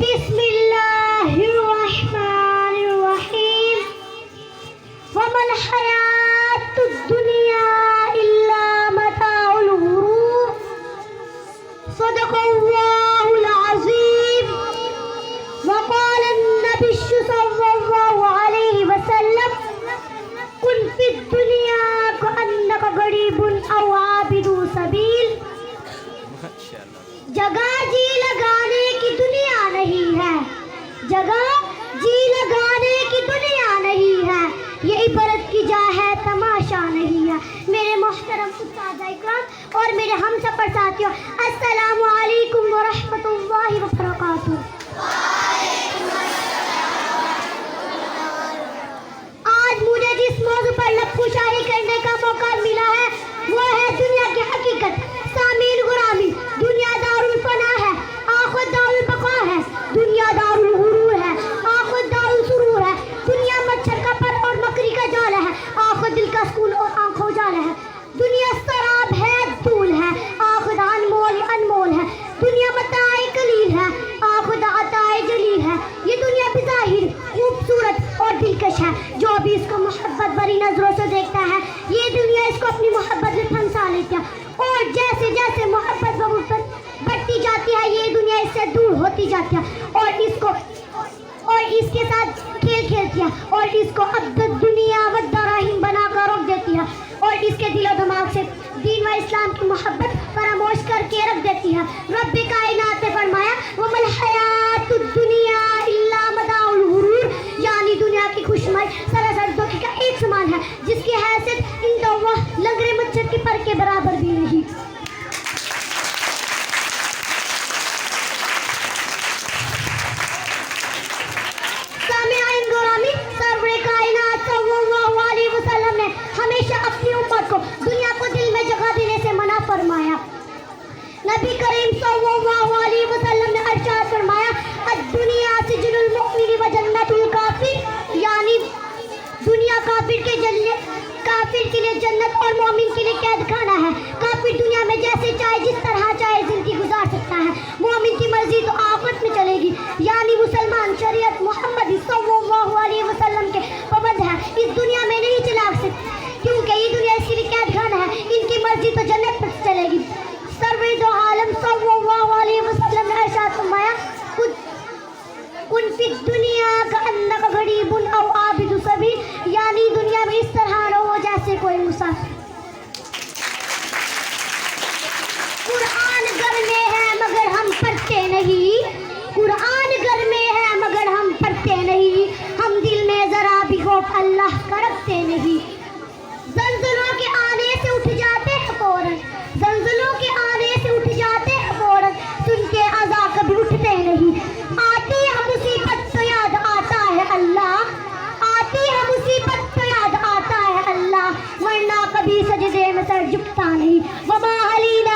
بسم الله الرحمن الرحيم وما الحياة الدنيا إلا متاع الغرور صدق الله العظيم وقال النبي صلى الله عليه وسلم كن في الدنيا كأنك غريب أو عابد سبيل جگہ جی لگانے کی دنیا نہیں ہے جگہ جی لگانے کی دنیا نہیں ہے یہ عبرت کی جا ہے تماشا نہیں ہے میرے محترم استاد اکرام اور میرے ہم سفر ساتھیوں السلام علیکم ورحمۃ اللہ وبرکاتہ آج مجھے جس موضوع پر لب کشائی کرنے کا موقع ملا ہے وہ ہے دنیا کی حقیقت سامعین غرامی دنیا دار الفنا ہے آخرت دار البقا ہے دنیا دار الغرور ہے آخرت دار السرور ہے دنیا مچھر کا پر اور مکری کا جال ہے آخرت دل کا سکون اور آنکھوں جال ہے دنیا سراب ہے دھول ہے آخرت انمول ہے دنیا متاع قلیل ہے آخرت عطاء جلیل ہے یہ دنیا بظاہر خوبصورت اور دلکش ہے جو بھی اس کو محبت بری نظروں سے دیکھتا ہے یہ دنیا اس کو اپنی محبت میں پھنسا لیتی ہے اور جیسے جیسے محبت بڑھتی جاتی ہے یہ دنیا اس سے دور ہوتی جاتی ہے اور اس کے ساتھ کھیل کھیلتی ہے اور اس کو عبد دنیا و دراہیم بنا کر رکھ دیتی ہے اور اس کے دل و دماغ سے دین و اسلام کی محبت فراموش کر کے رکھ دیتی ہے رب کائنات نے فرمایا وَمَا الْحَيَاةُ الدُّنْيَا إِلَّا مَتَاعُ الْغُرُورِ یعنی دنیا کی خوشمائی سراسر دھوکے کا ایک سامان ہے جس کی حیثیت عند اللہ لنگڑے مچھر کی پر کے برابر بھی نہیں سامعین گرامی سرور کائنات صلی اللہ علیہ وسلم نے ہمیشہ اپنی امت کو دنیا کو دل میں جگہ دینے سے منع فرمایا نبی کریم صلی اللہ علیہ وسلم نے ارشاد فرمایا الدنیا سجن المؤمن و جنت الکافر یعنی دنیا کافر کے لیے جنت اور مومن کے لیے قید خانہ ہے کافر دنیا میں جیسے چاہے جس طرح چاہے زندگی گزار سکتا ہے مومن کی مرضی تو آخرت میں چلے گی یعنی مسلمان شریعت محمد صلی اللہ علیہ وسلم کے پابند ہے اس دنیا میں نہیں چلا سکتے کیونکہ یہ دنیا اس کے لیے قید خانہ ہے ان کی مرضی تو جنت پر چلے گی سرور دو عالم صلی اللہ علیہ وسلم نے ارشاد فرمایا کن فی الدنیا کأنک غریب او عابد سبیل یعنی دنیا میں اس طرح رہو جیسے کوئی مسافر قرآن گھر میں ہے مگر ہم پڑھتے نہیں قرآن گھر میں ہے مگر ہم پڑھتے نہیں ہم دل میں ذرا بھی خوف اللہ کا رکھتے نہیں زلزلوں کے آنے سے اٹھ جاتے ہیں فوراً زلزلوں کے آنے سے اٹھ جاتے ہیں فوراً سن کے عذاب کبھی اٹھتے نہیں آتی ہے مصیبت تو یاد آتا ہے اللہ آتی ہے مصیبت تو یاد آتا ہے اللہ ورنہ کبھی سجدے میں سر جھکتا نہیں وما علینا